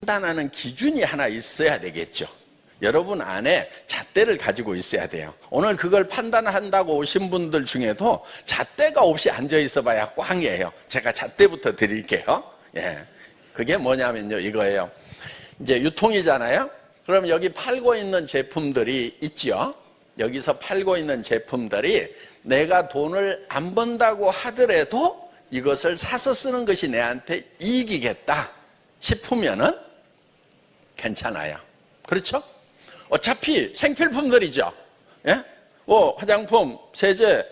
판단하는 기준이 하나 있어야 되겠죠. 여러분 안에 잣대를 가지고 있어야 돼요. 오늘 그걸 판단한다고 오신 분들 중에도 잣대가 없이 앉아 있어 봐야 꽝이에요. 제가 잣대부터 드릴게요. 예. 그게 뭐냐면요, 이거예요. 이제 유통이잖아요. 그럼 여기 팔고 있는 제품들이 있죠. 여기서 팔고 있는 제품들이 내가 돈을 안 번다고 하더라도 이것을 사서 쓰는 것이 내한테 이익이겠다 싶으면은 괜찮아요. 그렇죠? 어차피 생필품들이죠. 예? 뭐 화장품, 세제,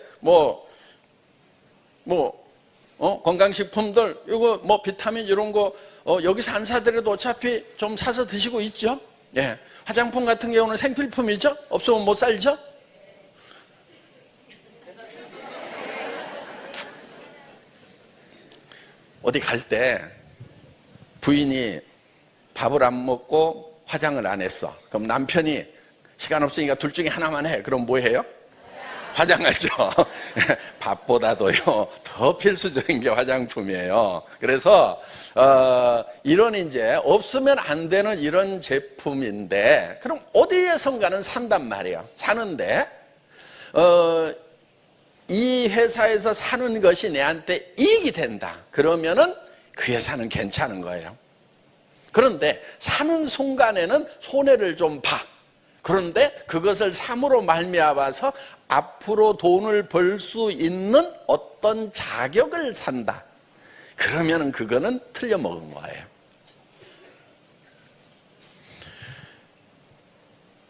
건강식품들, 이거 뭐 비타민 이런 거 여기서 안 사더라도 어차피 좀 사서 드시고 있죠. 예. 화장품 같은 경우는 생필품이죠. 없으면 못 살죠. 어디 갈 때 부인이 밥을 안 먹고 화장을 안 했어. 그럼 남편이 시간 없으니까 둘 중에 하나만 해. 그럼 뭐 해요? 화장하죠. 밥보다도요 더 필수적인 게 화장품이에요. 그래서 이런 이제 없으면 안 되는 이런 제품인데, 그럼 어디에선가는 산단 말이에요. 사는데 이 회사에서 사는 것이 내한테 이익이 된다. 그러면은 그 회사는 괜찮은 거예요. 그런데 사는 순간에는 손해를 좀 봐. 그런데 그것을 삼으로 말미암아서 앞으로 돈을 벌 수 있는 어떤 자격을 산다. 그러면은 그거는 틀려먹은 거예요.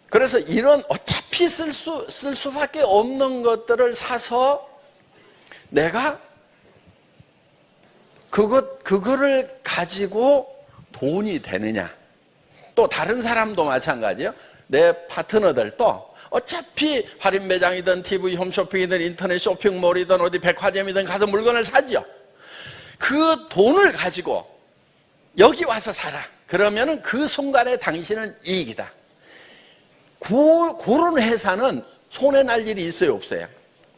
그래서 이런 어차피 쓸 수밖에 없는 것들을 사서 내가 그거를 가지고 돈이 되느냐. 또 다른 사람도 마찬가지예요. 내 파트너들도 어차피 할인 매장이든 TV 홈쇼핑이든 인터넷 쇼핑몰이든 어디 백화점이든 가서 물건을 사죠. 그 돈을 가지고 여기 와서 살아. 그러면은 그 순간에 당신은 이익이다. 그런 회사는 손해날 일이 있어요, 없어요?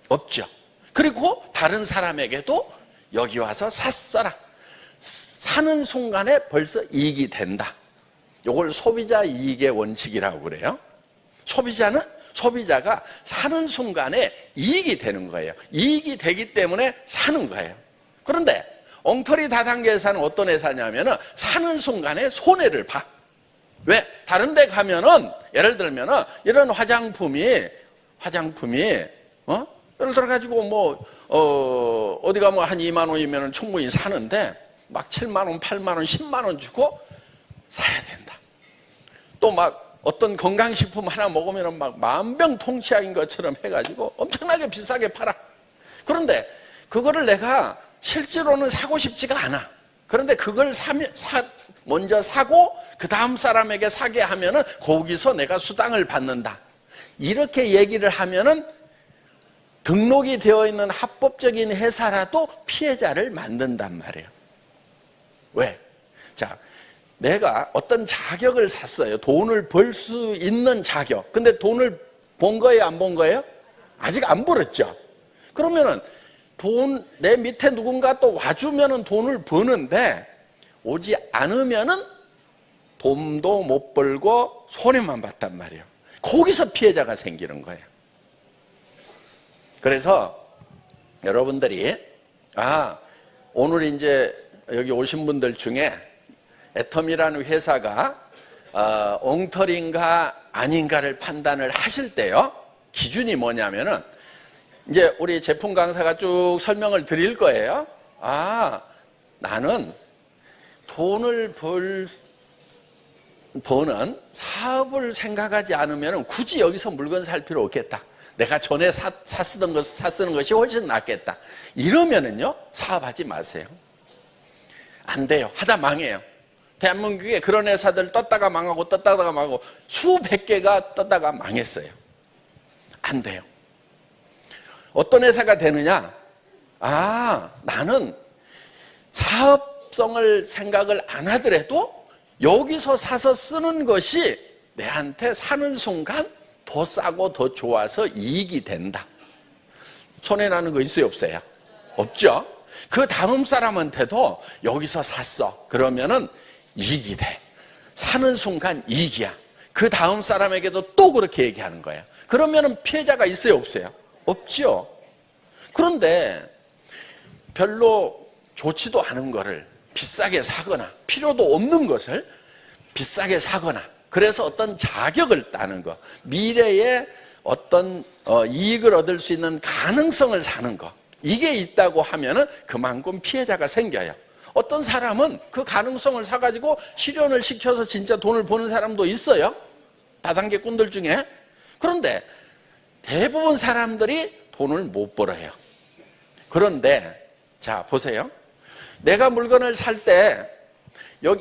없죠. 그리고 다른 사람에게도 여기 와서 샀어라. 사는 순간에 벌써 이익이 된다. 이걸 소비자 이익의 원칙이라고 그래요. 소비자가 사는 순간에 이익이 되는 거예요. 이익이 되기 때문에 사는 거예요. 그런데 엉터리 다단계에서는 어떤 회사냐면은 사는 순간에 손해를 봐. 왜? 다른 데 가면은 예를 들면은 이런 화장품이 예를 들어 가지고 어디 가면 한 2만 원이면 충분히 사는데 막 7만 원, 8만 원, 10만 원 주고 사야 된다. 또 막 어떤 건강식품 하나 먹으면 막 만병통치약인 것처럼 해가지고 엄청나게 비싸게 팔아. 그런데 그거를 내가 실제로는 사고 싶지가 않아. 그런데 그걸 먼저 사고 그 다음 사람에게 사게 하면은 거기서 내가 수당을 받는다. 이렇게 얘기를 하면은 등록이 되어 있는 합법적인 회사라도 피해자를 만든단 말이에요. 왜? 자, 내가 어떤 자격을 샀어요. 돈을 벌 수 있는 자격. 근데 돈을 번 거예요, 안 번 거예요? 아직 안 벌었죠. 그러면은 내 밑에 누군가 또 와주면은 돈을 버는데 오지 않으면은 돈도 못 벌고 손해만 봤단 말이에요. 거기서 피해자가 생기는 거예요. 그래서 여러분들이 오늘 이제 여기 오신 분들 중에 애텀이라는 회사가 엉터리인가 아닌가를 판단을 하실 때요, 기준이 뭐냐면은 이제 우리 제품 강사가 쭉 설명을 드릴 거예요. 나는 돈을 버는 사업을 생각하지 않으면 굳이 여기서 물건 살 필요 없겠다. 내가 전에 쓰는 것이 훨씬 낫겠다. 이러면은요, 사업하지 마세요. 안 돼요. 하다 망해요. 대한민국에 그런 회사들 떴다가 망하고 수백 개가 떴다가 망했어요. 안 돼요. 어떤 회사가 되느냐? 나는 사업성을 생각을 안 하더라도 여기서 사서 쓰는 것이 내한테 사는 순간 더 싸고 더 좋아서 이익이 된다. 손해나는 거 있어요, 없어요? 없죠? 그 다음 사람한테도 여기서 샀어. 그러면은 이익이 돼. 사는 순간 이익이야. 그 다음 사람에게도 또 그렇게 얘기하는 거예요. 그러면은 피해자가 있어요, 없어요? 없죠. 그런데 별로 좋지도 않은 거를 비싸게 사거나 필요도 없는 것을 비싸게 사거나 그래서 어떤 자격을 따는 거, 미래에 어떤 이익을 얻을 수 있는 가능성을 사는 거, 이게 있다고 하면은 그만큼 피해자가 생겨요. 어떤 사람은 그 가능성을 사가지고 실현을 시켜서 진짜 돈을 버는 사람도 있어요. 다단계꾼들 중에. 그런데 대부분 사람들이 돈을 못 벌어요. 그런데 자 보세요. 내가 물건을 살 때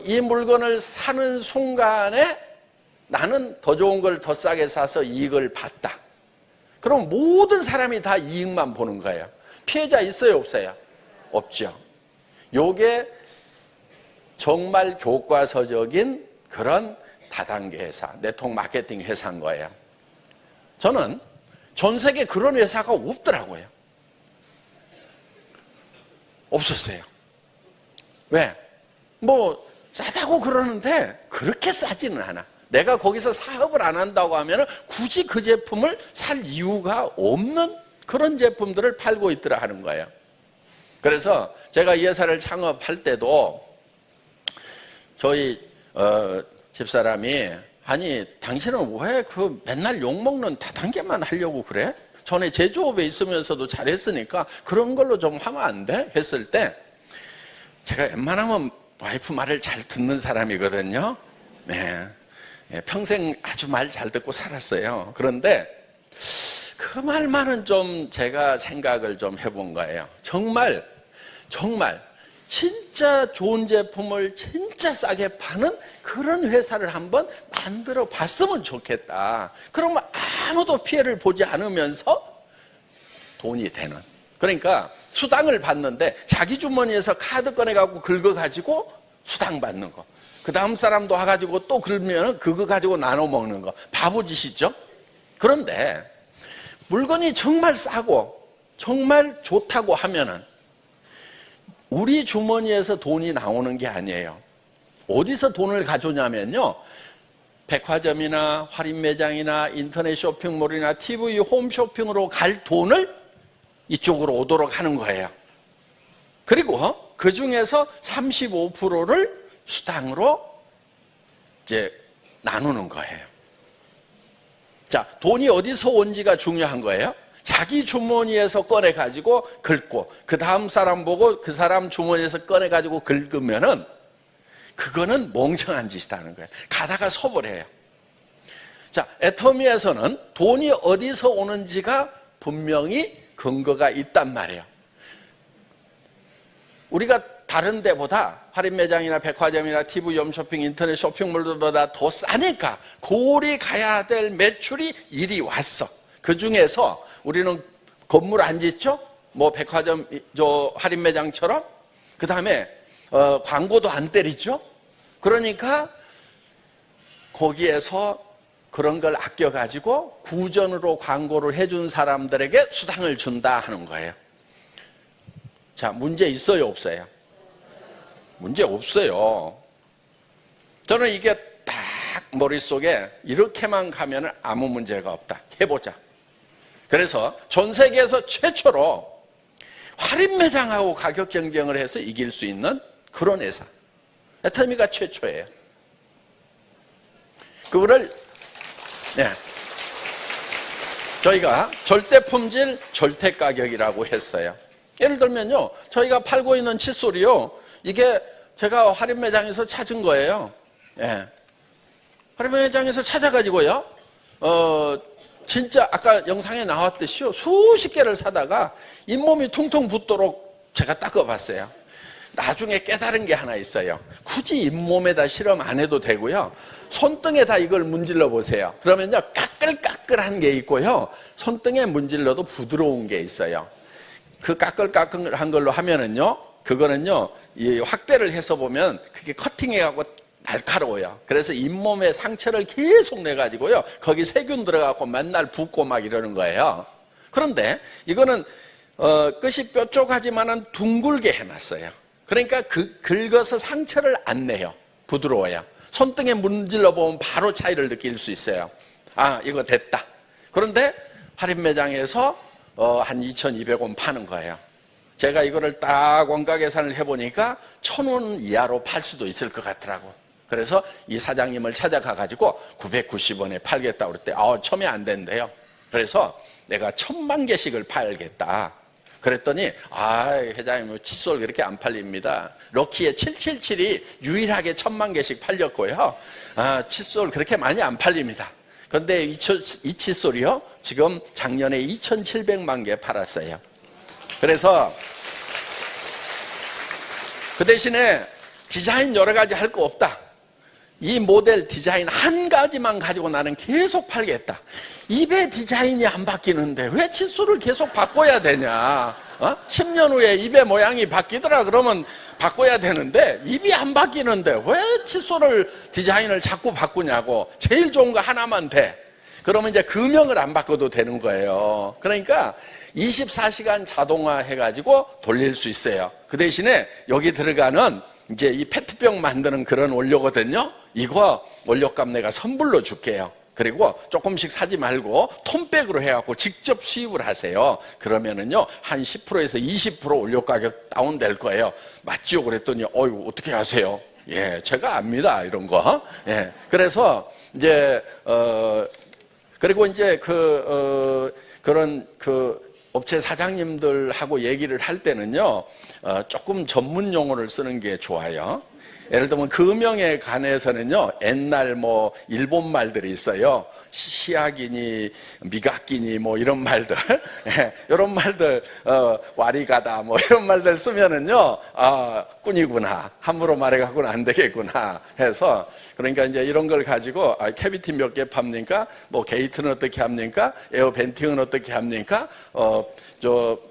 이 물건을 사는 순간에 나는 더 좋은 걸 더 싸게 사서 이익을 봤다. 그럼 모든 사람이 다 이익만 보는 거예요. 피해자 있어요, 없어요? 없죠. 요게 정말 교과서적인 그런 다단계 회사, 네트워크 마케팅 회사인 거예요. 저는 전 세계 그런 회사가 없더라고요. 없었어요. 왜? 뭐 싸다고 그러는데 그렇게 싸지는 않아. 내가 거기서 사업을 안 한다고 하면 굳이 그 제품을 살 이유가 없는 그런 제품들을 팔고 있더라 하는 거예요. 그래서 제가 이 회사를 창업할 때도 저희 집사람이 아니 당신은 왜 그 맨날 욕먹는 다단계만 하려고 그래? 전에 제조업에 있으면서도 잘했으니까 그런 걸로 좀 하면 안 돼? 했을 때 제가 웬만하면 와이프 말을 잘 듣는 사람이거든요. 네. 평생 아주 말 잘 듣고 살았어요. 그런데 그 말만은 좀 제가 생각을 좀 해본 거예요. 정말 진짜 좋은 제품을 진짜 싸게 파는 그런 회사를 한번 만들어 봤으면 좋겠다. 그러면 아무도 피해를 보지 않으면서 돈이 되는. 그러니까 수당을 받는데 자기 주머니에서 카드 꺼내갖고 긁어가지고 수당 받는 거. 그 다음 사람도 와가지고 또 긁으면 그거 가지고 나눠 먹는 거. 바보짓이죠? 그런데 물건이 정말 싸고 정말 좋다고 하면은 우리 주머니에서 돈이 나오는 게 아니에요. 어디서 돈을 가져오냐면요. 백화점이나 할인매장이나 인터넷 쇼핑몰이나 TV 홈쇼핑으로 갈 돈을 이쪽으로 오도록 하는 거예요. 그리고 그 중에서 35%를 수당으로 이제 나누는 거예요. 자, 돈이 어디서 온지가 중요한 거예요. 자기 주머니에서 꺼내가지고 긁고 그 다음 사람 보고 그 사람 주머니에서 꺼내가지고 긁으면은 그거는 멍청한 짓이라는 거예요. 가다가 서버려요. 자, 애터미에서는 돈이 어디서 오는지가 분명히 근거가 있단 말이에요. 우리가 다른 데보다 할인매장이나 백화점이나 TV, 홈쇼핑, 인터넷 쇼핑몰보다 더 싸니까 고리 가야 될 매출이 이리 왔어. 그 중에서 우리는 건물 안 짓죠? 뭐 백화점, 할인매장처럼. 그 다음에 광고도 안 때리죠? 그러니까 거기에서 그런 걸 아껴가지고 구전으로 광고를 해준 사람들에게 수당을 준다 하는 거예요. 자, 문제 있어요, 없어요? 문제 없어요. 저는 이게 딱 머릿속에 이렇게만 가면 아무 문제가 없다. 해보자. 그래서 전 세계에서 최초로 할인매장하고 가격 경쟁을 해서 이길 수 있는 그런 회사. 애터미가 최초예요. 그거를 저희가 절대품질, 절대가격이라고 했어요. 예를 들면요, 저희가 팔고 있는 칫솔이요, 이게 제가 할인매장에서 찾은 거예요. 할인매장에서 찾아가지고요, 진짜 아까 영상에 나왔듯이요, 수십 개를 사다가 잇몸이 퉁퉁 붓도록 제가 닦아봤어요. 나중에 깨달은 게 하나 있어요. 굳이 잇몸에다 실험 안 해도 되고요, 손등에다 이걸 문질러 보세요. 그러면요, 까끌까끌한 게 있고요, 손등에 문질러도 부드러운 게 있어요. 그 까끌까끌한 걸로 하면은요, 그거는요, 이 확대를 해서 보면 그게 커팅해갖고 날카로워요. 그래서 잇몸에 상처를 계속 내가지고요, 거기 세균 들어가고 맨날 붓고 막 이러는 거예요. 그런데 이거는 끝이 뾰족하지만은 둥글게 해놨어요. 그러니까 긁어서 상처를 안 내요. 부드러워요. 손등에 문질러 보면 바로 차이를 느낄 수 있어요. 아, 이거 됐다. 그런데 할인 매장에서 한 2,200원 파는 거예요. 제가 이거를 딱 원가 계산을 해보니까 1,000원 이하로 팔 수도 있을 것 같더라고. 그래서 이 사장님을 찾아가 가지고 990원에 팔겠다고 그랬대. 처음에 안 된대요. 그래서 내가 1,000만 개씩을 팔겠다. 그랬더니 회장님 칫솔 그렇게 안 팔립니다. 럭키의 777이 유일하게 1,000만 개씩 팔렸고요. 칫솔 그렇게 많이 안 팔립니다. 그런데 이 칫솔이요, 지금 작년에 2,700만 개 팔았어요. 그래서 그 대신에 디자인 여러 가지 할 거 없다. 이 모델 디자인 한 가지만 가지고 나는 계속 팔겠다. 입의 디자인이 안 바뀌는데 왜 칫솔을 계속 바꿔야 되냐? 10년 후에 입의 모양이 바뀌더라 그러면 바꿔야 되는데 입이 안 바뀌는데 왜 칫솔을 디자인을 자꾸 바꾸냐고. 제일 좋은 거 하나만 돼. 그러면 이제 금형을 안 바꿔도 되는 거예요. 그러니까 24시간 자동화 해가지고 돌릴 수 있어요. 그 대신에 여기 들어가는 이제 이 페트병 만드는 그런 원료거든요. 이거 원료값 내가 선불로 줄게요. 그리고 조금씩 사지 말고 톤백으로 해갖고 직접 수입을 하세요. 그러면은요, 한 10%에서 20% 원료 가격 다운될 거예요. 맞죠? 그랬더니, 어떻게 아세요? 예, 제가 압니다. 이런 거. 예. 그래서 이제, 그리고 이제 그런 업체 사장님들하고 얘기를 할 때는요, 조금 전문 용어를 쓰는 게 좋아요. 예를 들면 금형에 관해서는요, 옛날 일본 말들이 있어요. 시약이니 미각기니 이런 말들, 이런 말들, 와리가다 이런 말들 쓰면은요, 꾼이구나, 함부로 말해갖고는 안 되겠구나 해서, 그러니까 이제 이런 걸 가지고 캐비티 몇 개 팝니까? 게이트는 어떻게 합니까? 에어 벤팅은 어떻게 합니까?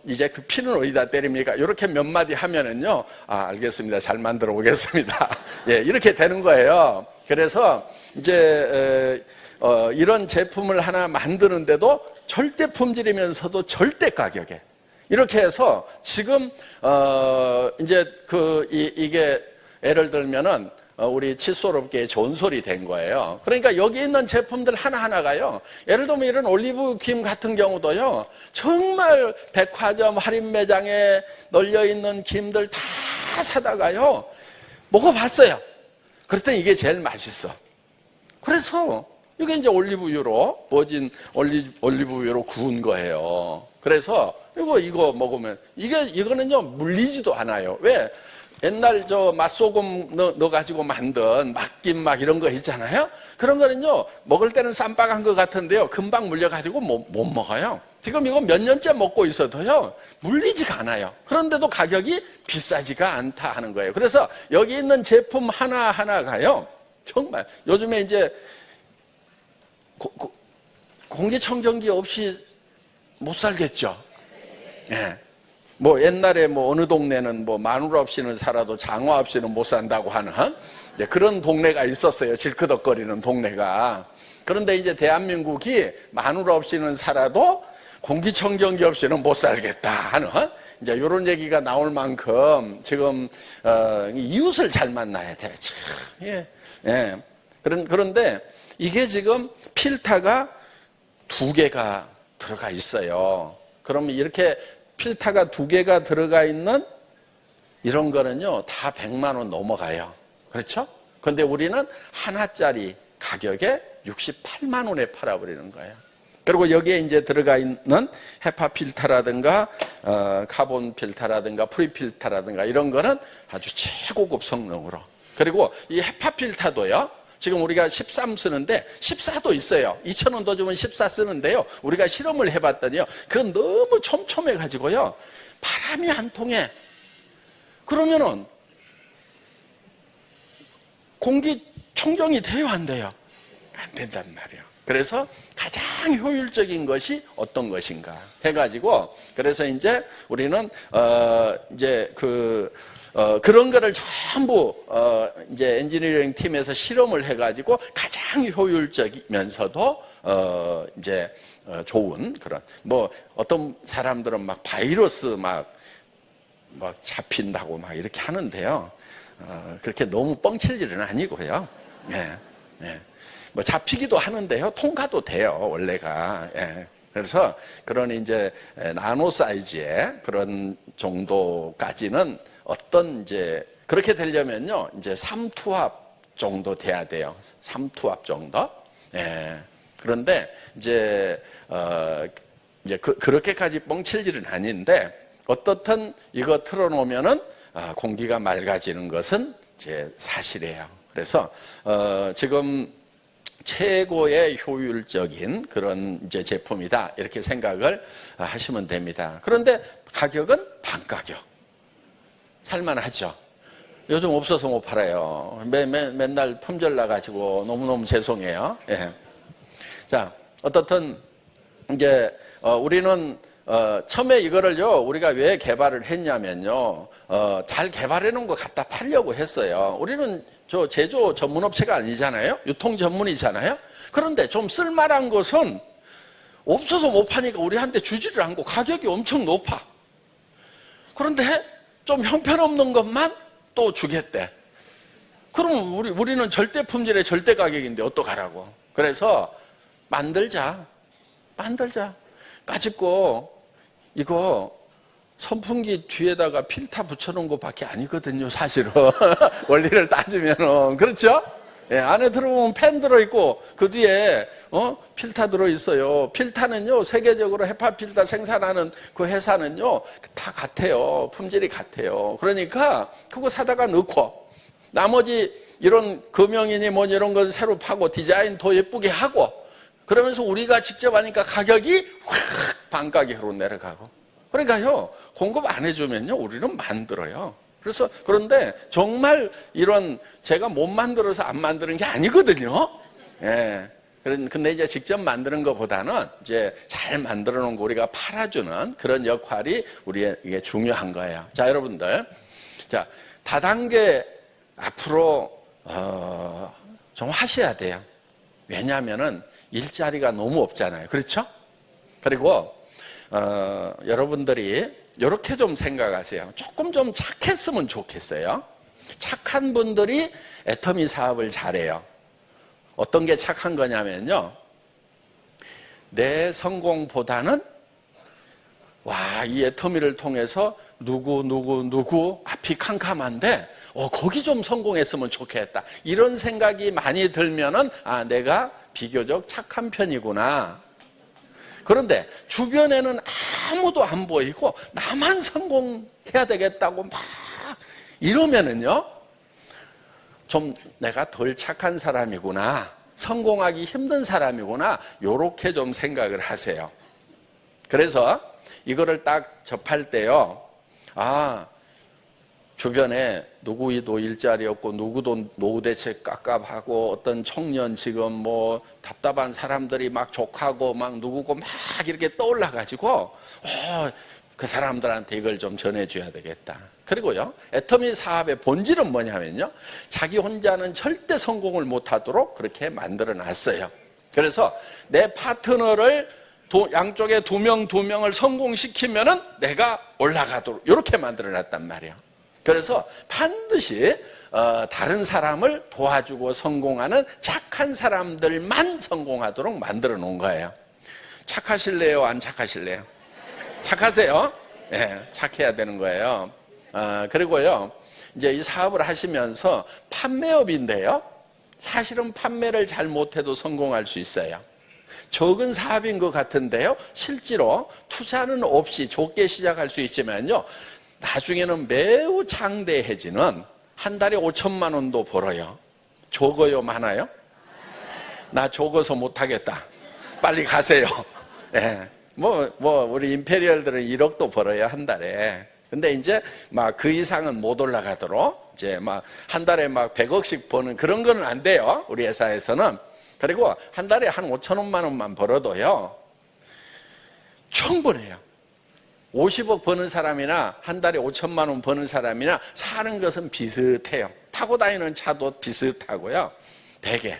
이젝트 핀은 어디다 때립니까? 이렇게 몇 마디 하면은요, 알겠습니다. 잘 만들어 보겠습니다. 예, 이렇게 되는 거예요. 그래서 이제 이런 제품을 하나 만드는데도 절대 품질이면서도 절대 가격에, 이렇게 해서 지금 이제 이게 예를 들면은 우리 칫솔업계의 전설이 된 거예요. 그러니까 여기 있는 제품들 하나하나가요, 예를 들면 이런 올리브 김 같은 경우도요, 정말 백화점 할인 매장에 널려있는 김들 다 사다가요 먹어봤어요. 그랬더니 이게 제일 맛있어. 그래서 이게 이제 올리브유로, 버진 올리브유로 구운 거예요. 그래서 이거 먹으면 이거는요 물리지도 않아요. 왜? 옛날 맛소금 넣어가지고 만든 막김 이런 거 있잖아요. 그런 거는요, 먹을 때는 쌈박한 것 같은데요, 금방 물려가지고 못 먹어요. 지금 이거 몇 년째 먹고 있어도요, 물리지가 않아요. 그런데도 가격이 비싸지가 않다 하는 거예요. 그래서 여기 있는 제품 하나하나가요, 정말 요즘에 이제 공기청정기 없이 못 살겠죠. 예. 옛날에 어느 동네는 마누라 없이는 살아도 장화 없이는 못 산다고 하는 그런 동네가 있었어요. 질끄덕거리는 동네가. 그런데 이제 대한민국이 마누라 없이는 살아도 공기청정기 없이는 못 살겠다 하는 이제 이런 얘기가 나올 만큼 지금 이웃을 잘 만나야 돼. 예. 예. 그런데 이게 지금 필터가 2개가 들어가 있어요. 그러면 이렇게 필터가 2개가 들어가 있는 이런 거는요, 다 100만 원 넘어가요. 그렇죠? 근데 우리는 하나짜리 가격에 68만 원에 팔아버리는 거예요. 그리고 여기에 이제 들어가 있는 헤파 필터라든가, 카본 필터라든가, 프리 필터라든가 이런 거는 아주 최고급 성능으로. 그리고 이 헤파 필터도요, 지금 우리가 13 쓰는데 14도 있어요. 2,000원 더 주면 14 쓰는데요. 우리가 실험을 해봤더니요, 그건 너무 촘촘해가지고요, 바람이 안 통해. 그러면은 공기청정이 돼요, 안 돼요? 안 된단 말이에요. 그래서 가장 효율적인 것이 어떤 것인가 해가지고, 그래서 이제 우리는 이제 그런 거를 전부 이제 엔지니어링 팀에서 실험을 해가지고 가장 효율적이면서도 이제 좋은 그런 어떤 사람들은 바이러스 잡힌다고 이렇게 하는데요. 그렇게 너무 뻥칠 일은 아니고요. 예, 예. 뭐 잡히기도 하는데요. 통과도 돼요, 원래가. 예. 그래서 그런 이제 나노 사이즈의 그런 정도까지는 어떤 이제 그렇게 되려면요, 이제 삼투압 정도 돼야 돼요. 삼투압 정도. 예. 그런데 이제 그렇게까지 뻥칠질은 아닌데 어떻든 이거 틀어놓으면은 공기가 맑아지는 것은 제 사실이에요. 그래서 지금 최고의 효율적인 그런 이제 제품이다 이렇게 생각을 하시면 됩니다. 그런데 가격은 반가격. 살만하죠. 요즘 없어서 못 팔아요. 맨날 품절 나가지고 너무너무 죄송해요. 예. 자, 어떻든 이제 우리는 처음에 이거를요 우리가 왜 개발을 했냐면요 잘 개발해 놓은 거 갖다 팔려고 했어요. 우리는 저 제조 전문업체가 아니잖아요. 유통 전문이잖아요. 그런데 좀 쓸만한 것은 없어서 못 파니까 우리한테 주지를 않고 가격이 엄청 높아. 그런데 좀 형편없는 것만 또 주겠대. 그럼 우리는 절대 품질의 절대 가격인데 어떡하라고. 그래서 만들자. 까짓거 이거 선풍기 뒤에다가 필터 붙여놓은 것밖에 아니거든요, 사실은. 원리를 따지면은. 그렇죠? 예, 안에 들어보면 팬 들어있고, 그 뒤에, 필터 들어있어요. 필터는요, 세계적으로 헤파 필터 생산하는 그 회사는요, 다 같아요. 품질이 같아요. 그러니까, 그거 사다가 넣고, 나머지 이런 금형이니 뭐 이런 걸 새로 파고, 디자인 더 예쁘게 하고, 그러면서 우리가 직접 하니까 가격이 확 반가격으로 내려가고. 그러니까요, 공급 안 해주면요, 우리는 만들어요. 그래서, 그런데 정말 이런 제가 못 만들어서 안 만드는 게 아니거든요. 예. 근데 이제 직접 만드는 것보다는 이제 잘 만들어 놓은 거 우리가 팔아주는 그런 역할이 우리에게 중요한 거예요. 자, 여러분들. 자, 다단계 앞으로, 좀 하셔야 돼요. 왜냐하면은 일자리가 너무 없잖아요. 그렇죠? 그리고, 여러분들이 이렇게 좀 생각하세요. 조금 좀 착했으면 좋겠어요. 착한 분들이 애터미 사업을 잘해요. 어떤 게 착한 거냐면요. 내 성공보다는 와, 이 애터미를 통해서 누구 앞이 캄캄한데 거기 좀 성공했으면 좋겠다. 이런 생각이 많이 들면은 내가 비교적 착한 편이구나. 그런데 주변에는 아무도 안 보이고 나만 성공해야 되겠다고 막 이러면은요, 좀 내가 덜 착한 사람이구나, 성공하기 힘든 사람이구나, 요렇게 좀 생각을 하세요. 그래서 이거를 딱 접할 때요, 주변에 누구도 일자리 없고 누구도 노후 대책 깝깝하고 어떤 청년 지금 뭐 답답한 사람들이 막 족하고 막 누구고 막 이렇게 떠올라 가지고 그 사람들한테 이걸 좀 전해줘야 되겠다. 그리고요, 애터미 사업의 본질은 뭐냐면요, 자기 혼자는 절대 성공을 못하도록 그렇게 만들어 놨어요. 그래서 내 파트너를 양쪽에 두 명을 성공시키면은 내가 올라가도록 이렇게 만들어 놨단 말이에요. 그래서 반드시 다른 사람을 도와주고 성공하는 착한 사람들만 성공하도록 만들어 놓은 거예요. 착하실래요? 안 착하실래요? 착하세요? 네, 착해야 되는 거예요. 그리고요, 이제 이 사업을 하시면서 판매업인데요, 사실은 판매를 잘 못해도 성공할 수 있어요. 적은 사업인 것 같은데요, 실제로 투자는 없이 좁게 시작할 수 있지만요, 나중에는 매우 장대해지는, 한 달에 5천만 원도 벌어요. 적어요, 많아요? 나 적어서 못하겠다. 빨리 가세요. 네. 우리 임페리얼들은 1억도 벌어요, 한 달에. 근데 이제 막 그 이상은 못 올라가도록 이제 막 한 달에 막 100억씩 버는 그런 거는 안 돼요, 우리 회사에서는. 그리고 한 달에 한 5천만 원만 벌어도요, 충분해요. 50억 버는 사람이나 한 달에 5천만 원 버는 사람이나 사는 것은 비슷해요. 타고 다니는 차도 비슷하고요, 되게.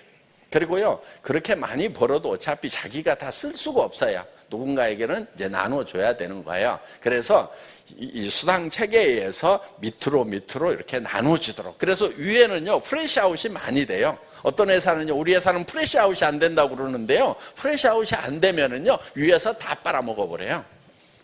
그리고요, 그렇게 많이 벌어도 어차피 자기가 다 쓸 수가 없어요. 누군가에게는 이제 나눠줘야 되는 거예요. 그래서 이 수당 체계에 의해서 밑으로 이렇게 나눠지도록. 그래서 위에는요, 프레시아웃이 많이 돼요. 어떤 회사는요, 우리 회사는 프레시아웃이 안 된다고 그러는데요, 프레시아웃이 안 되면은요, 위에서 다 빨아먹어버려요.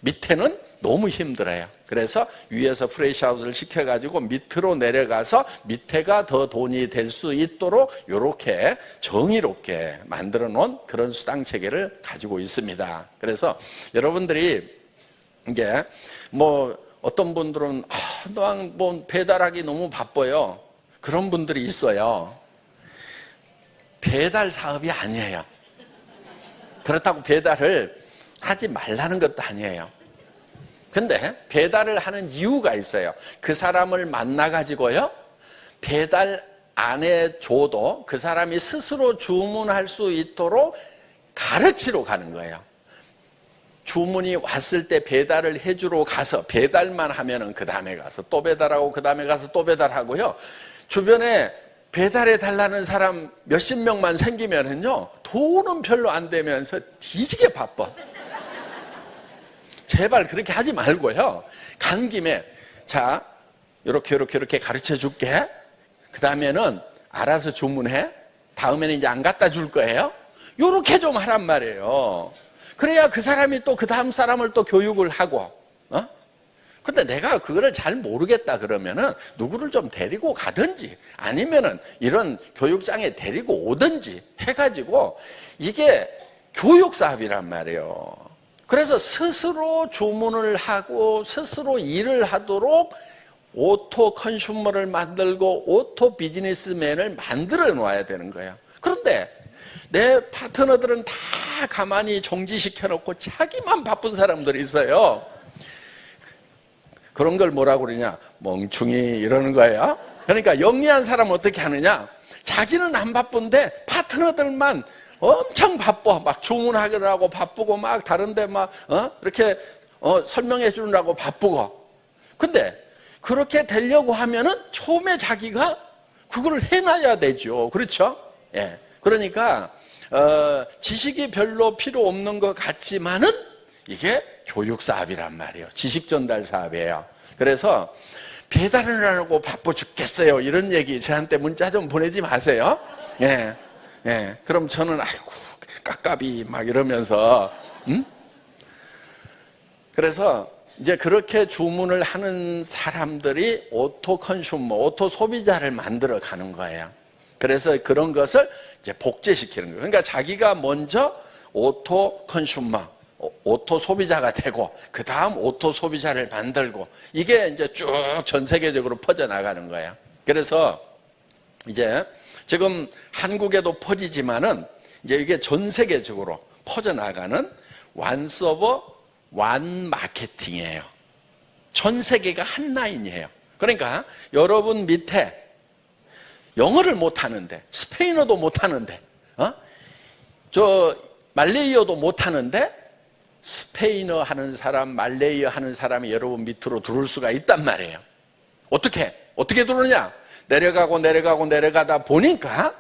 밑에는 너무 힘들어요. 그래서 위에서 프레시아웃을 시켜가지고 밑으로 내려가서 밑에가 더 돈이 될 수 있도록 이렇게 정의롭게 만들어 놓은 그런 수당 체계를 가지고 있습니다. 그래서 여러분들이 이게 뭐 어떤 분들은 뭐 배달하기 너무 바빠요. 그런 분들이 있어요. 배달 사업이 아니에요. 그렇다고 배달을 하지 말라는 것도 아니에요. 근데 배달을 하는 이유가 있어요. 그 사람을 만나가지고요, 배달 안 해줘도 그 사람이 스스로 주문할 수 있도록 가르치러 가는 거예요. 주문이 왔을 때 배달을 해주러 가서 배달만 하면은 그 다음에 가서 또 배달하고 그 다음에 가서 또 배달하고요. 주변에 배달해 달라는 사람 몇십 명만 생기면은요, 돈은 별로 안 되면서 뒤지게 바빠. 제발 그렇게 하지 말고요. 간 김에 자, 이렇게 가르쳐 줄게. 그 다음에는 알아서 주문해. 다음에는 이제 안 갖다 줄 거예요. 이렇게 좀 하란 말이에요. 그래야 그 사람이 또 그 다음 사람을 또 교육을 하고. 근데 내가 그거를 잘 모르겠다 그러면은 누구를 좀 데리고 가든지 아니면은 이런 교육장에 데리고 오든지 해가지고, 이게 교육 사업이란 말이에요. 그래서 스스로 주문을 하고 스스로 일을 하도록 오토 컨슈머를 만들고 오토 비즈니스맨을 만들어 놓아야 되는 거예요. 그런데 내 파트너들은 다 가만히 정지시켜 놓고 자기만 바쁜 사람들이 있어요. 그런 걸 뭐라고 그러냐? 멍충이 이러는 거예요. 그러니까 영리한 사람은 어떻게 하느냐? 자기는 안 바쁜데 파트너들만 엄청 바빠. 막 주문하느라고 바쁘고, 막 다른데 막 이렇게 설명해 주느라고 바쁘고. 근데 그렇게 되려고 하면은 처음에 자기가 그걸 해놔야 되죠. 그렇죠? 예. 그러니까 지식이 별로 필요 없는 것 같지만은 이게 교육 사업이란 말이에요. 지식 전달 사업이에요. 그래서 배달을 안 하고 바빠 죽겠어요, 이런 얘기 저한테 문자 좀 보내지 마세요. 예. 예, 그럼 저는 아이고 깝깝이 막 이러면서 그래서 이제 그렇게 주문을 하는 사람들이 오토 컨슈머, 오토 소비자를 만들어 가는 거예요. 그래서 그런 것을 이제 복제시키는 거예요. 그러니까 자기가 먼저 오토 컨슈머, 오토 소비자가 되고 그 다음 오토 소비자를 만들고, 이게 이제 쭉 전 세계적으로 퍼져나가는 거예요. 그래서 이제 지금 한국에도 퍼지지만은 이제 이게 전 세계적으로 퍼져나가는 원 서버 원 마케팅이에요. 전 세계가 한 라인이에요. 그러니까 여러분 밑에 영어를 못하는데, 스페인어도 못하는데, 저 말레이어도 못하는데 스페인어 하는 사람, 말레이어 하는 사람이 여러분 밑으로 들어올 수가 있단 말이에요. 어떻게 들어오느냐? 내려가다 보니까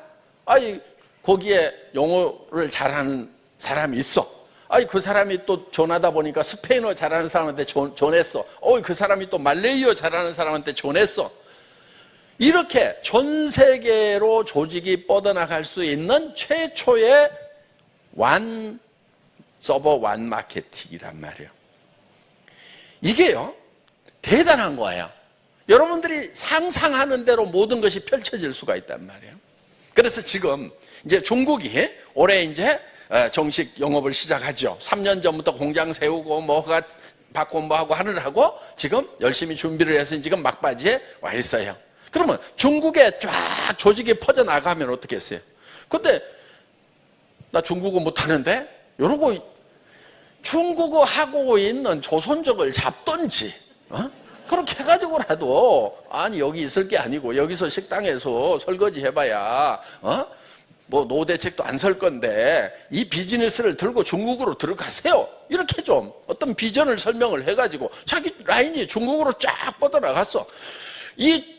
거기에 영어를 잘하는 사람이 있어. 그 사람이 또 전하다 보니까 스페인어 잘하는 사람한테 전했어. 그 사람이 또 말레이어 잘하는 사람한테 전했어. 이렇게 전 세계로 조직이 뻗어나갈 수 있는 최초의 원 서버 원 마케팅이란 말이에요. 이게요, 대단한 거예요. 여러분들이 상상하는 대로 모든 것이 펼쳐질 수가 있단 말이에요. 그래서 지금 이제 중국이 올해 이제 정식 영업을 시작하죠. 3년 전부터 공장 세우고 뭐가 받고 뭐하고 하느라고 지금 열심히 준비를 해서 지금 막바지에 와 있어요. 그러면 중국에 쫙 조직이 퍼져나가면 어떻겠어요? 근데 나 중국어 못하는데? 이러고 중국어 하고 있는 조선족을 잡던지, 그렇게 해가지고라도, 아니 여기 있을 게 아니고 여기서 식당에서 설거지 해봐야 뭐 노대책도 안 설 건데 이 비즈니스를 들고 중국으로 들어가세요, 이렇게 좀 어떤 비전을 설명을 해가지고 자기 라인이 중국으로 쫙 뻗어나갔어. 이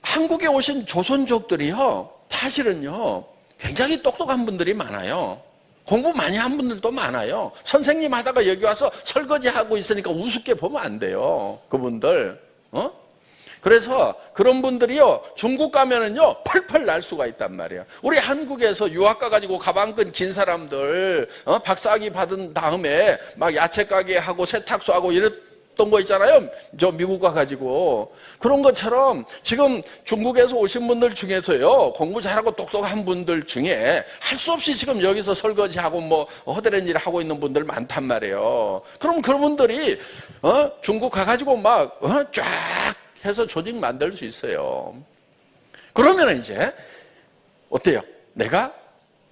한국에 오신 조선족들이요, 사실은요 굉장히 똑똑한 분들이 많아요. 공부 많이 한 분들도 많아요. 선생님 하다가 여기 와서 설거지하고 있으니까 우습게 보면 안 돼요. 그분들. 그래서 그런 분들이요, 중국 가면은요, 펄펄 날 수가 있단 말이에요. 우리 한국에서 유학 가가지고 가방끈 긴 사람들, 박사학위 받은 다음에 막 야채 가게 하고 세탁소 하고 이랬던 거 있잖아요. 저 미국 가가지고. 그런 것처럼 지금 중국에서 오신 분들 중에서요, 공부 잘하고 똑똑한 분들 중에 할 수 없이 지금 여기서 설거지하고 뭐 허드렛 일 하고 있는 분들 많단 말이에요. 그럼 그런 분들이, 중국 가가지고 막, 쫙 해서 조직 만들 수 있어요. 그러면 이제 어때요? 내가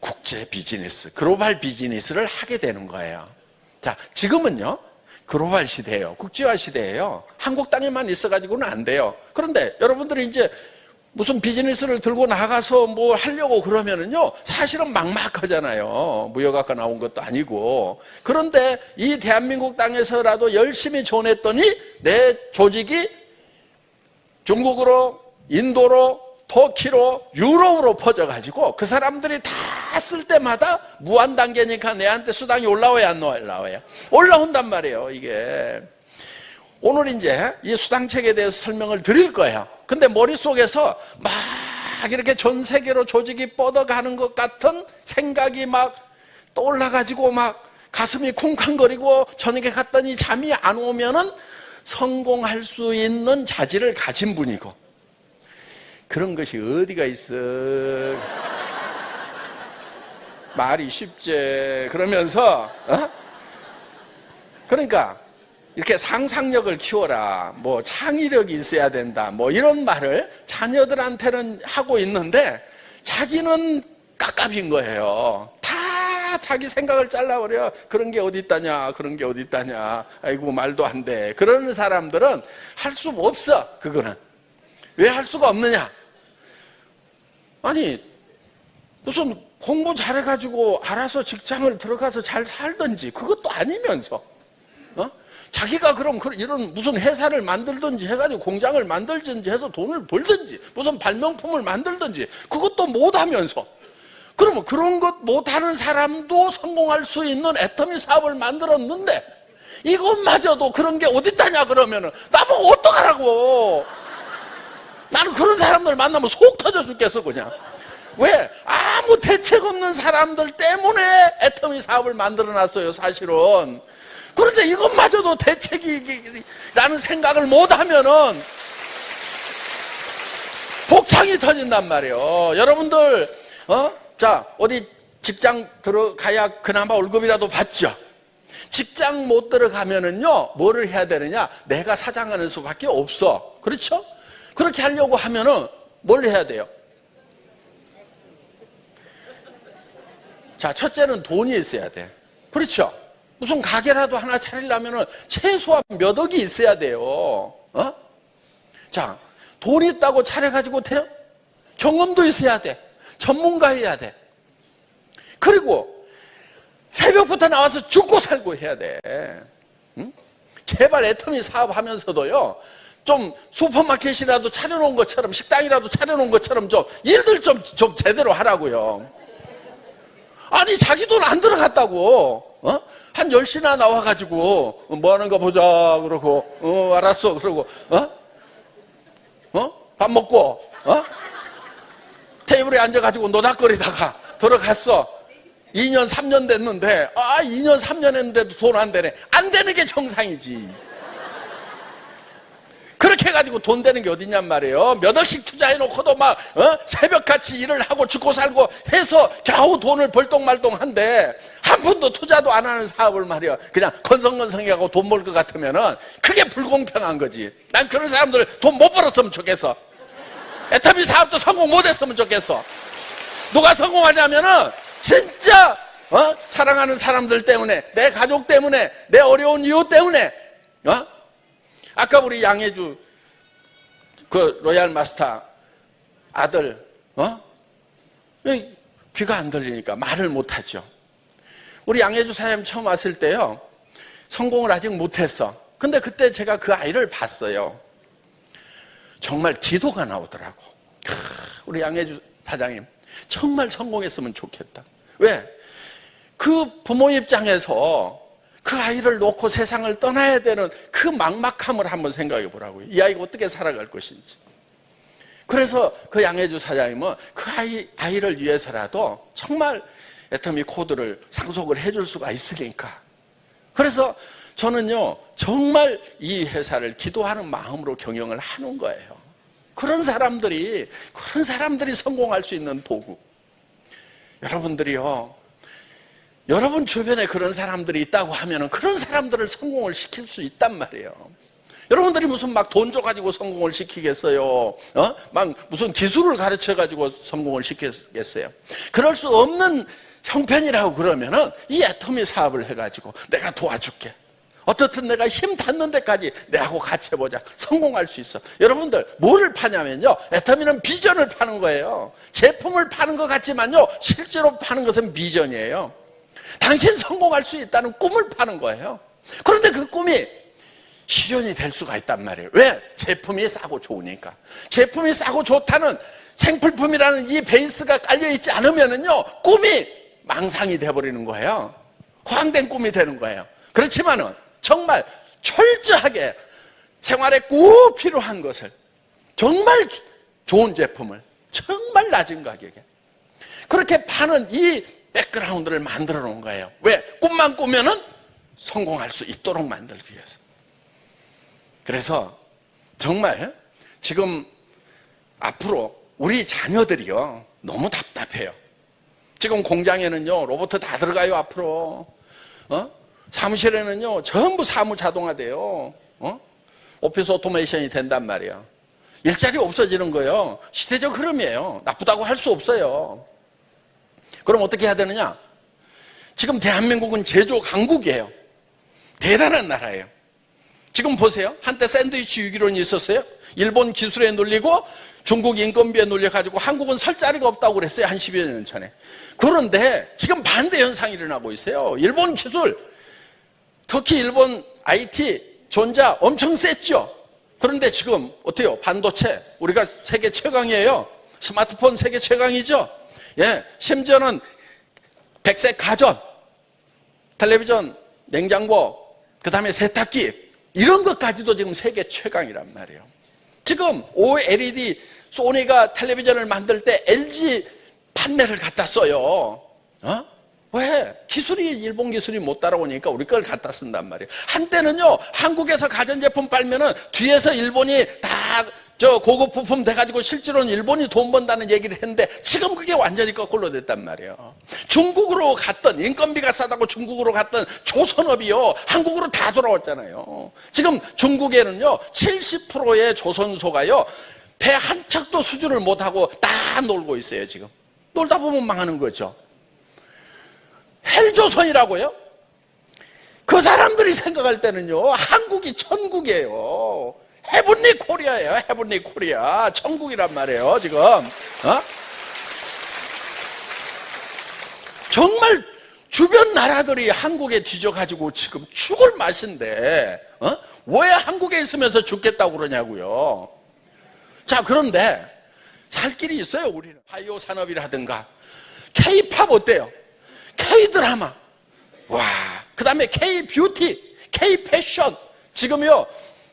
국제 비즈니스, 글로벌 비즈니스를 하게 되는 거예요. 자, 지금은요, 글로벌 시대예요. 국제화 시대예요. 한국 땅에만 있어가지고는 안 돼요. 그런데 여러분들이 이제 무슨 비즈니스를 들고 나가서 뭐 하려고 그러면은요, 사실은 막막하잖아요. 무역학과 나온 것도 아니고. 그런데 이 대한민국 땅에서라도 열심히 존했더니 내 조직이 중국으로, 인도로, 터키로, 유럽으로 퍼져가지고 그 사람들이 다 쓸 때마다 무한 단계니까 내한테 수당이 올라와야 안 올라와요? 올라온단 말이에요, 이게. 오늘 이제 이 수당책에 대해서 설명을 드릴 거예요. 근데 머릿속에서 막 이렇게 전 세계로 조직이 뻗어가는 것 같은 생각이 막 떠올라가지고 막 가슴이 쿵쾅거리고 저녁에 갔더니 잠이 안 오면은 성공할 수 있는 자질을 가진 분이고, 그런 것이 어디가 있어. 말이 쉽지. 그러면서 그러니까 이렇게 상상력을 키워라, 뭐 창의력이 있어야 된다, 뭐 이런 말을 자녀들한테는 하고 있는데 자기는 깝깝인 거예요. 다 자기 생각을 잘라버려. 그런 게 어디 있다냐, 그런 게 어디 있다냐, 아이고 말도 안 돼. 그러는 사람들은 할 수 없어. 그거는 왜 할 수가 없느냐? 아니 무슨 공부 잘해가지고 알아서 직장을 들어가서 잘 살든지 그것도 아니면서 자기가 그럼 이런 무슨 회사를 만들든지 해가지고 공장을 만들든지 해서 돈을 벌든지 무슨 발명품을 만들든지 그것도 못하면서, 그러면 그런 것 못하는 사람도 성공할 수 있는 애터미 사업을 만들었는데 이것마저도 그런 게 어딨다냐 그러면은 나보고 어떡하라고. 나는 그런 사람들 만나면 속 터져 죽겠어 그냥. 왜? 아무 대책 없는 사람들 때문에 애터미 사업을 만들어 놨어요 사실은. 그런데 이것마저도 대책이라는 생각을 못하면은 복창이 터진단 말이에요. 여러분들 자, 어디 직장 들어가야 그나마 월급이라도 받죠. 직장 못 들어가면은요, 뭐를 해야 되느냐? 내가 사장하는 수밖에 없어. 그렇죠? 그렇게 하려고 하면은 뭘 해야 돼요? 자, 첫째는 돈이 있어야 돼. 그렇죠? 무슨 가게라도 하나 차리려면은 최소한 몇 억이 있어야 돼요. 자, 돈이 있다고 차려가지고 돼요? 경험도 있어야 돼. 전문가여야 돼. 그리고 새벽부터 나와서 죽고 살고 해야 돼. 응? 제발 애터미 사업하면서도요, 좀 슈퍼마켓이라도 차려놓은 것처럼, 식당이라도 차려놓은 것처럼 좀 일들 좀 제대로 하라고요. 아니 자기 돈 안 들어갔다고 한 10시나 나와가지고 뭐 하는가 보자 그러고 알았어 그러고 밥 먹고 테이블에 앉아가지고 노닥거리다가 들어갔어. 2년 3년 됐는데 2년 3년 했는데도 돈 안 되네. 안 되는 게 정상이지. 그렇게 해가지고 돈 되는 게 어디냔 말이에요. 몇 억씩 투자해놓고도 막 새벽같이 일을 하고 죽고 살고 해서 겨우 돈을 벌똥말똥한데 한 푼도 투자도 안 하는 사업을 말이야 그냥 건성건성하고 돈 벌 것 같으면은 그게 불공평한 거지. 난 그런 사람들 돈 못 벌었으면 좋겠어. 애터미 사업도 성공 못 했으면 좋겠어. 누가 성공하냐면은 진짜 사랑하는 사람들 때문에, 내 가족 때문에, 내 어려운 이웃 때문에. 아까 우리 양혜주 그 로얄 마스터 아들 귀가 안 들리니까 말을 못하죠. 우리 양혜주 사장님 처음 왔을 때요, 성공을 아직 못했어. 근데 그때 제가 그 아이를 봤어요. 정말 기도가 나오더라고. 우리 양혜주 사장님 정말 성공했으면 좋겠다. 왜? 그 부모 입장에서 그 아이를 놓고 세상을 떠나야 되는 그 막막함을 한번 생각해 보라고요. 이 아이가 어떻게 살아갈 것인지. 그래서 그 양혜주 사장님은 그 아이를 위해서라도 정말 애터미 코드를 상속을 해줄 수가 있으니까. 그래서 저는요, 정말 이 회사를 기도하는 마음으로 경영을 하는 거예요. 그런 사람들이 성공할 수 있는 도구. 여러분들이요, 여러분 주변에 그런 사람들이 있다고 하면 그런 사람들을 성공을 시킬 수 있단 말이에요. 여러분들이 무슨 막 돈 줘가지고 성공을 시키겠어요? 막 무슨 기술을 가르쳐가지고 성공을 시키겠어요? 그럴 수 없는 형편이라고 그러면은 이 애터미 사업을 해가지고 내가 도와줄게. 어떻든 내가 힘 닿는 데까지 내하고 같이 해보자. 성공할 수 있어. 여러분들, 뭐를 파냐면요, 애터미는 비전을 파는 거예요. 제품을 파는 것 같지만요, 실제로 파는 것은 비전이에요. 당신 성공할 수 있다는 꿈을 파는 거예요. 그런데 그 꿈이 실현이 될 수가 있단 말이에요. 왜? 제품이 싸고 좋으니까. 제품이 싸고 좋다는 생필품이라는 이 베이스가 깔려있지 않으면은요, 꿈이 망상이 돼버리는 거예요. 허황된 꿈이 되는 거예요. 그렇지만은 정말 철저하게 생활에 꼭 필요한 것을, 정말 좋은 제품을 정말 낮은 가격에 그렇게 파는 이 백그라운드를 만들어 놓은 거예요. 왜? 꿈만 꾸면은 성공할 수 있도록 만들기 위해서. 그래서 정말 지금 앞으로 우리 자녀들이요, 너무 답답해요. 지금 공장에는요, 로봇 다 들어가요. 앞으로 사무실에는요, 전부 사무 자동화돼요. 오피스 오토메이션이 된단 말이에요. 일자리 없어지는 거예요. 시대적 흐름이에요. 나쁘다고 할 수 없어요. 그럼 어떻게 해야 되느냐? 지금 대한민국은 제조 강국이에요. 대단한 나라예요. 지금 보세요. 한때 샌드위치 유기론이 있었어요. 일본 기술에 눌리고 중국 인건비에 눌려가지고 한국은 설 자리가 없다고 그랬어요. 한 10여 년 전에. 그런데 지금 반대 현상이 일어나고 있어요. 일본 기술, 특히 일본 IT, 전자 엄청 셌죠. 그런데 지금 어때요? 반도체, 우리가 세계 최강이에요. 스마트폰 세계 최강이죠. 예, 심지어는 백색 가전, 텔레비전, 냉장고, 그 다음에 세탁기, 이런 것까지도 지금 세계 최강이란 말이에요. 지금 OLED, 소니가 텔레비전을 만들 때 LG 판넬을 갖다 써요. 왜? 기술이, 일본 기술이 못 따라오니까 우리 걸 갖다 쓴단 말이에요. 한때는요, 한국에서 가전제품 빨면은 뒤에서 일본이 다 고급 부품 돼가지고 실제로는 일본이 돈 번다는 얘기를 했는데 지금 그게 완전히 거꾸로 됐단 말이에요. 중국으로 갔던, 인건비가 싸다고 중국으로 갔던 조선업이요, 한국으로 다 돌아왔잖아요. 지금 중국에는요, 70%의 조선소가요, 배 한 척도 수주를 못하고 다 놀고 있어요. 지금 놀다 보면 망하는 거죠. 헬조선이라고요? 그 사람들이 생각할 때는요, 한국이 천국이에요. 헤븐리 코리아예요. 헤븐리 코리아. 천국이란 말이에요. 지금 정말 주변 나라들이 한국에 뒤져가지고 지금 죽을 맛인데 왜 한국에 있으면서 죽겠다고 그러냐고요. 자, 그런데 살 길이 있어요. 우리는 바이오 산업이라든가 K-팝 어때요? K-드라마, 와, 그 다음에 K-뷰티, K-패션.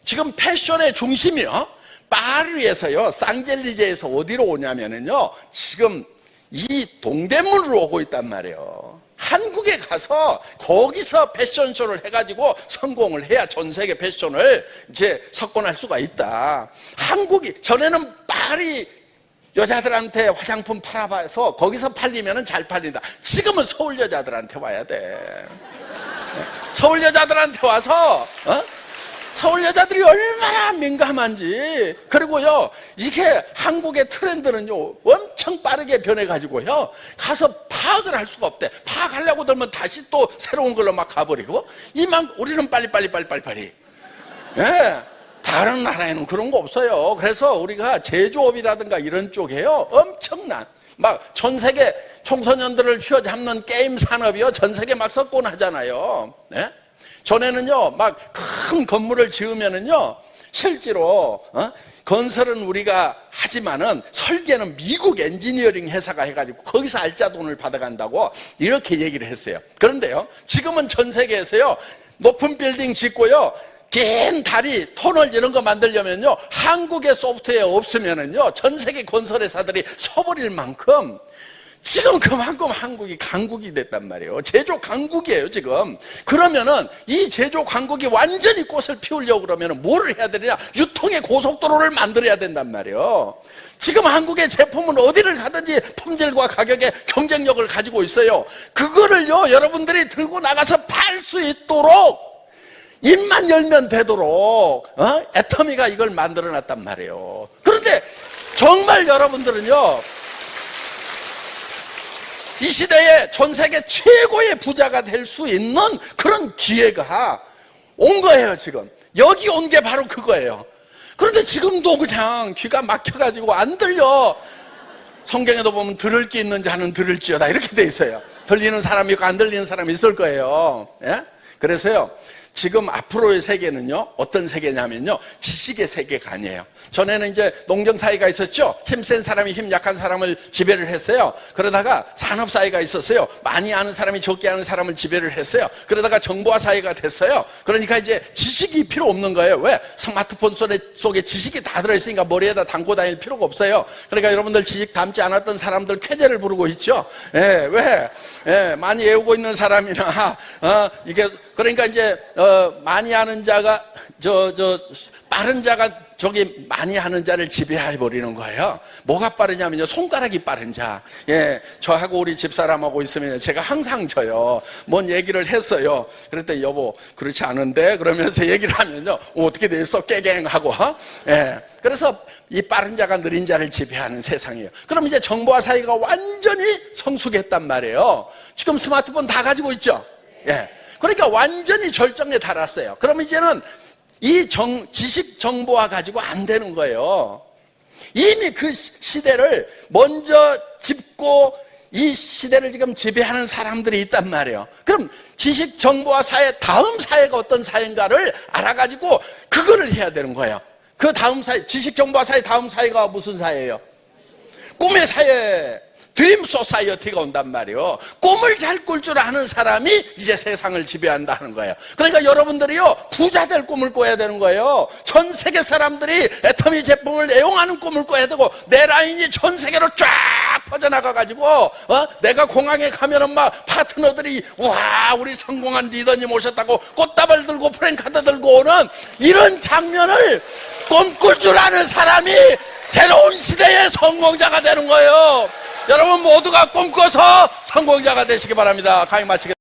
지금 패션의 중심이요, 파리에서요, 쌍젤리제에서 어디로 오냐면은요, 지금 이 동대문으로 오고 있단 말이에요. 한국에 가서 거기서 패션쇼를 해가지고 성공을 해야 전 세계 패션을 이제 석권할 수가 있다. 한국이 전에는 파리 여자들한테 화장품 팔아봐서 거기서 팔리면 잘 팔린다. 지금은 서울 여자들한테 와야 돼. 서울 여자들한테 와서 서울 여자들이 얼마나 민감한지. 그리고요, 이게 한국의 트렌드는요, 엄청 빠르게 변해가지고요, 가서 파악을 할 수가 없대. 파악하려고 들면 다시 또 새로운 걸로 막 가버리고, 우리는 빨리. 예. 다른 나라에는 그런 거 없어요. 그래서 우리가 제조업이라든가 이런 쪽에요, 엄청난, 막 전 세계 청소년들을 휘어잡는 게임 산업이요, 전 세계 막 석권하잖아요. 예? 전에는요, 막 큰 건물을 지으면은요, 실제로 건설은 우리가 하지만은 설계는 미국 엔지니어링 회사가 해가지고 거기서 알짜 돈을 받아간다고 이렇게 얘기를 했어요. 그런데요, 지금은 전 세계에서요, 높은 빌딩 짓고요, 긴 다리, 터널 이런 거 만들려면요, 한국의 소프트웨어 없으면은요, 전 세계 건설회사들이 서버릴 만큼 지금 그만큼 한국이 강국이 됐단 말이에요. 제조 강국이에요, 지금. 그러면은 이 제조 강국이 완전히 꽃을 피우려고 그러면은 뭐를 해야 되느냐? 유통의 고속도로를 만들어야 된단 말이에요. 지금 한국의 제품은 어디를 가든지 품질과 가격의 경쟁력을 가지고 있어요. 그거를요, 여러분들이 들고 나가서 팔 수 있도록 입만 열면 되도록 애터미가 이걸 만들어 놨단 말이에요. 그런데 정말 여러분들은요, 이 시대에 전 세계 최고의 부자가 될 수 있는 그런 기회가 온 거예요, 지금. 여기 온 게 바로 그거예요. 그런데 지금도 그냥 귀가 막혀가지고 안 들려. 성경에도 보면 들을 게 있는 자는 들을지어다 이렇게 돼 있어요. 들리는 사람이 있고 안 들리는 사람이 있을 거예요. 예? 그래서요, 지금 앞으로의 세계는요, 어떤 세계냐면요, 지식의 세계가 아니에요. 전에는 이제 농경사회가 있었죠. 힘센 사람이 힘 약한 사람을 지배를 했어요. 그러다가 산업사회가 있었어요. 많이 아는 사람이 적게 아는 사람을 지배를 했어요. 그러다가 정보화 사회가 됐어요. 그러니까 이제 지식이 필요 없는 거예요. 왜? 스마트폰 속에 지식이 다 들어있으니까 머리에다 담고 다닐 필요가 없어요. 그러니까 여러분들 지식 담지 않았던 사람들 쾌재를 부르고 있죠. 예, 왜? 예, 많이 외우고 있는 사람이나, 이게, 그러니까 이제, 많이 아는 자가, 빠른 자가 저기 많이 하는 자를 지배해 버리는 거예요. 뭐가 빠르냐면요, 손가락이 빠른 자. 예, 저하고 우리 집사람하고 있으면 제가 항상 져요. 뭔 얘기를 했어요. 그랬더니 여보, 그렇지 않은데? 그러면서 얘기를 하면요, 어떻게 됐어? 깨갱하고. 예. 그래서 이 빠른 자가 느린 자를 지배하는 세상이에요. 그럼 이제 정보화 사회가 완전히 성숙했단 말이에요. 지금 스마트폰 다 가지고 있죠? 예. 그러니까 완전히 절정에 달았어요. 그럼 이제는 이 지식 정보화 가지고 안 되는 거예요. 이미 그 시대를 먼저 짚고 이 시대를 지금 지배하는 사람들이 있단 말이에요. 그럼 지식 정보화 사회 다음 사회가 어떤 사회인가를 알아가지고 그거를 해야 되는 거예요. 그 다음 사회, 지식 정보화 사회 다음 사회가 무슨 사회예요? 꿈의 사회. 드림 소사이어티가 온단 말이에요. 꿈을 잘 꿀 줄 아는 사람이 이제 세상을 지배한다 하는 거예요. 그러니까 여러분들이요, 부자 될 꿈을 꿔야 되는 거예요. 전 세계 사람들이 애터미 제품을 애용하는 꿈을 꿔야 되고, 내 라인이 전 세계로 쫙 퍼져나가가지고, 내가 공항에 가면은 막 파트너들이, 와, 우리 성공한 리더님 오셨다고 꽃다발 들고 프랭카드 들고 오는 이런 장면을 꿈꿀 줄 아는 사람이 새로운 시대의 성공자가 되는 거예요. 여러분 모두가 꿈꿔서 성공자가 되시기 바랍니다. 강의 마치겠습니다.